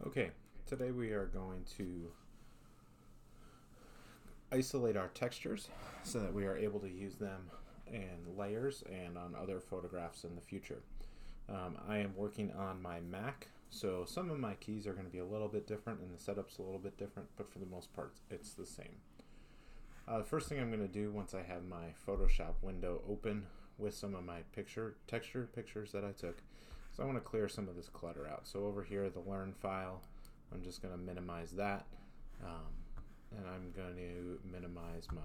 Okay, today we are going to isolate our textures so that we are able to use them in layers and on other photographs in the future. I am working on my Mac, so some of my keys are going to be a little bit different and the setup's a little bit different, but for the most part it's the same. The first thing I'm going to do once I have my Photoshop window open with some of my texture pictures that I took, so I want to clear some of this clutter out. So over here, the learn file, I'm just going to minimize that, and I'm going to minimize my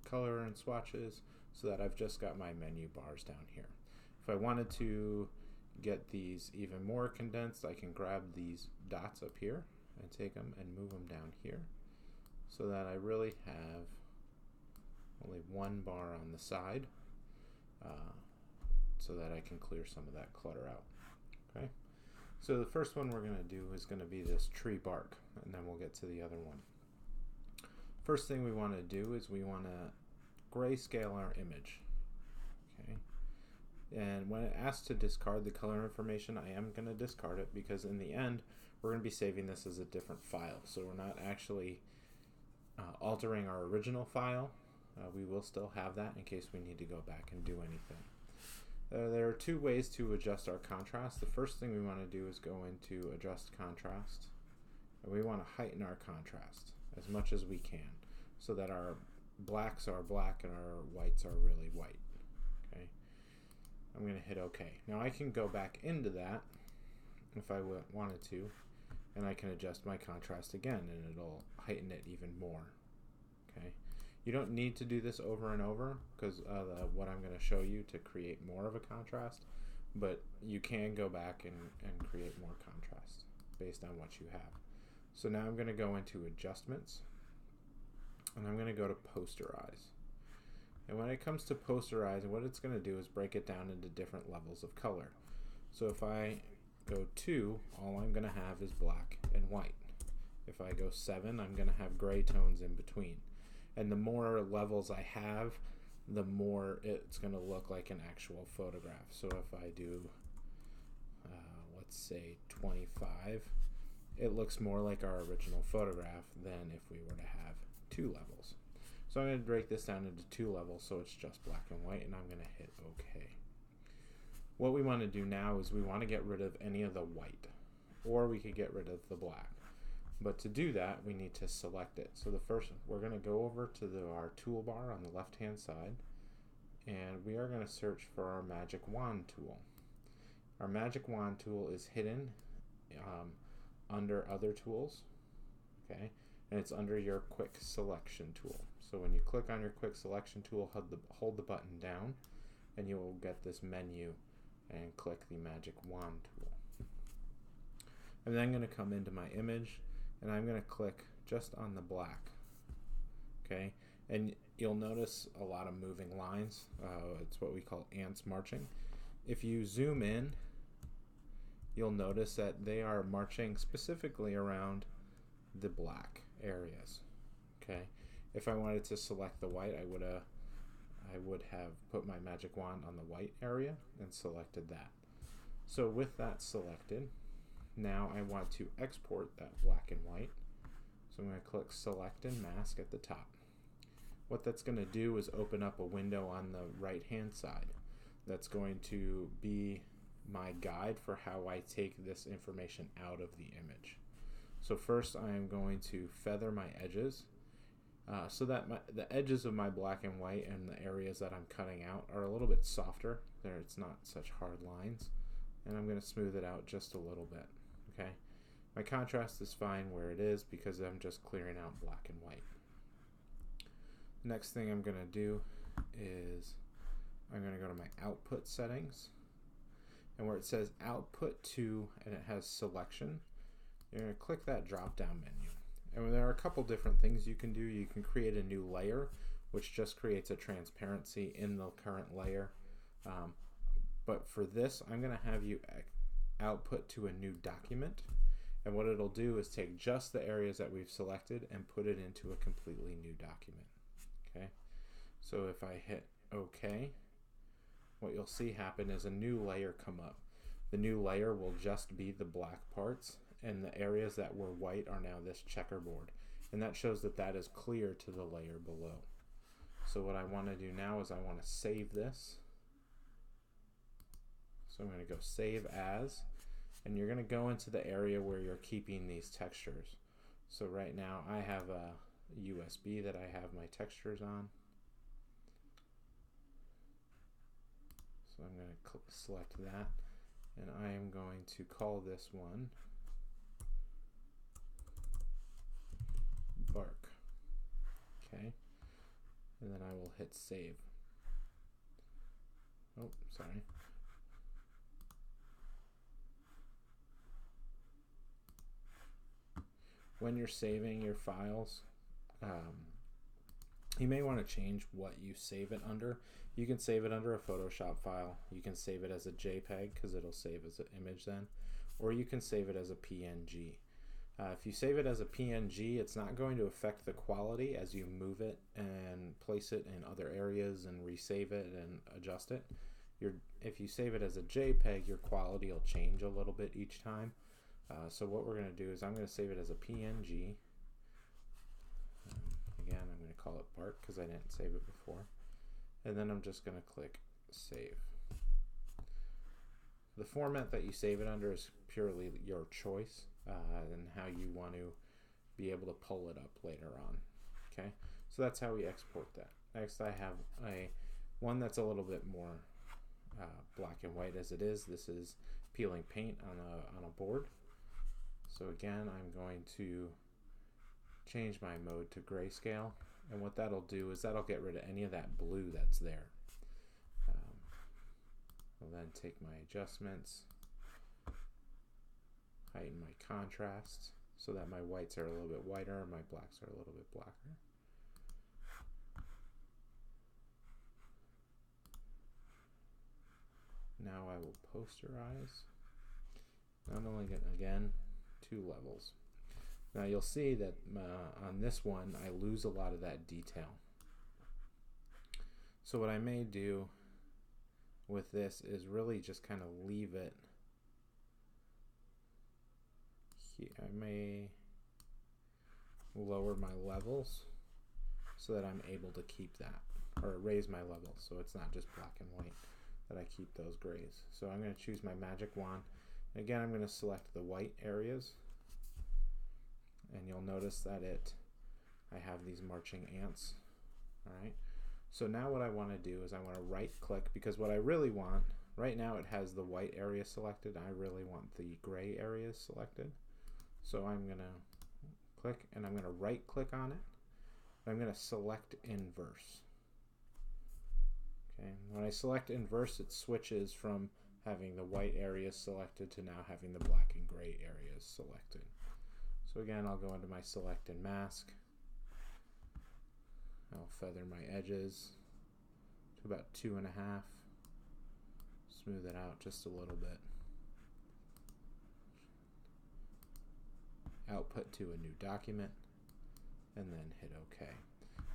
color and swatches so that I've just got my menu bars down here. If I wanted to get these even more condensed, I can grab these dots up here and take them and move them down here so that I really have only one bar on the side, so that I can clear some of that clutter out. Okay, so the first one we're going to do is going to be this tree bark, and then we'll get to the other one. First thing we want to do is we want to grayscale our image. Okay, and when it asks to discard the color information, I am going to discard it because in the end we're going to be saving this as a different file, so we're not actually altering our original file. We will still have that in case we need to go back and do anything. There are two ways to adjust our contrast. The first thing we want to do is go into adjust contrast, and we want to heighten our contrast as much as we can so that our blacks are black and our whites are really white. Okay, I'm going to hit OK. Now I can go back into that if I wanted to, and I can adjust my contrast again and it'll heighten it even more. Okay, you don't need to do this over and over because what I'm going to show you to create more of a contrast, but you can go back and create more contrast based on what you have. So now I'm going to go into adjustments, and I'm going to go to posterize. And when it comes to posterize, what it's going to do is break it down into different levels of color. So if I go 2, all I'm going to have is black and white. If I go 7, I'm going to have gray tones in between. And the more levels I have, the more it's going to look like an actual photograph. So if I do, let's say 25, it looks more like our original photograph than if we were to have 2 levels. So I'm going to break this down into 2 levels so it's just black and white, and I'm going to hit OK. What we want to do now is we want to get rid of any of the white, or we could get rid of the black. But to do that, we need to select it. So the first, we're going to go over to our toolbar on the left-hand side, and we are going to search for our Magic Wand tool. Our Magic Wand tool is hidden under Other Tools, okay, and it's under your Quick Selection tool. So when you click on your Quick Selection tool, hold the button down, and you will get this menu, and click the Magic Wand tool. I'm then going to come into my image, and I'm going to click just on the black. Okay, and you'll notice a lot of moving lines. It's what we call ants marching. If you zoom in, you'll notice that they are marching specifically around the black areas. Okay, if I wanted to select the white, I would have put my magic wand on the white area and selected that. So with that selected, now I want to export that black and white. So I'm going to click Select and Mask at the top. What that's going to do is open up a window on the right hand side. That's going to be my guide for how I take this information out of the image. So first I am going to feather my edges so that the edges of my black and white and the areas that I'm cutting out are a little bit softer. There, it's not such hard lines. And I'm going to smooth it out just a little bit. Okay, my contrast is fine where it is because I'm just clearing out black and white. Next thing I'm going to do is I'm going to go to my output settings, and where it says output to and it has selection, you're going to click that drop down menu. And there are a couple different things you can do. You can create a new layer, which just creates a transparency in the current layer. But for this, I'm going to have you output to a new document, and what it'll do is take just the areas that we've selected and put it into a completely new document. Okay, so if I hit OK, what you'll see happen is a new layer come up. The new layer will just be the black parts, and the areas that were white are now this checkerboard, and that shows that that is clear to the layer below. So what I want to do now is I want to save this. So I'm going to go save as, and you're going to go into the area where you're keeping these textures. So right now I have a USB that I have my textures on. So I'm going to select that, and I am going to call this one Bark. Okay, and then I will hit save. Oh, sorry. When you're saving your files, you may want to change what you save it under. You can save it under a Photoshop file. You can save it as a JPEG because it'll save as an image then, or you can save it as a PNG. If you save it as a PNG, it's not going to affect the quality as you move it and place it in other areas and resave it and adjust it. If you save it as a JPEG, your quality will change a little bit each time. So what we're going to do is I'm going to save it as a PNG. Again, I'm going to call it Bark because I didn't save it before. And then I'm just going to click save. The format that you save it under is purely your choice and how you want to be able to pull it up later on. Okay, so that's how we export that. Next, I have one that's a little bit more black and white as it is. This is peeling paint on a board. So again, I'm going to change my mode to grayscale, and what that'll do is that'll get rid of any of that blue that's there. I'll then take my adjustments, heighten my contrast so that my whites are a little bit whiter and my blacks are a little bit blacker. Now I will posterize. I'm only going to, again, 2 levels. Now you'll see that on this one I lose a lot of that detail. So what I may do with this is really just kind of leave it here. I may lower my levels so that I'm able to keep that, or raise my levels so it's not just black and white, that I keep those grays. So I'm going to choose my magic wand. Again, I'm going to select the white areas, and you'll notice that I have these marching ants. All right. So now what I want to do is I want to right click, because what I really want, right now it has the white area selected. I really want the gray areas selected. So I'm going to click, and I'm going to right click on it. I'm going to select inverse. Okay. When I select inverse, it switches from having the white areas selected to now having the black and gray areas selected. So again, I'll go into my select and mask. I'll feather my edges to about 2.5. Smooth it out just a little bit. Output to a new document, and then hit OK.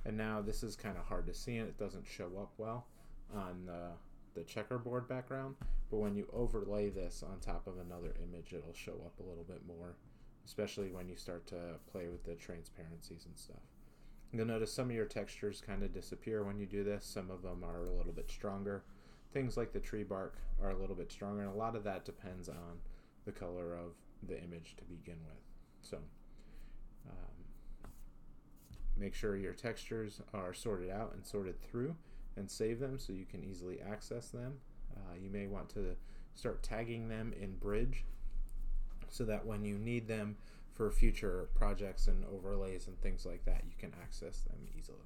And now this is kind of hard to see, and it doesn't show up well on the checkerboard background, but when you overlay this on top of another image, it'll show up a little bit more, especially when you start to play with the transparencies and stuff. You'll notice some of your textures kind of disappear when you do this. Some of them are a little bit stronger. Things like the tree bark are a little bit stronger, and a lot of that depends on the color of the image to begin with. So make sure your textures are sorted out and sorted through, and save them so you can easily access them. You may want to start tagging them in Bridge so that when you need them for future projects and overlays and things like that, you can access them easily.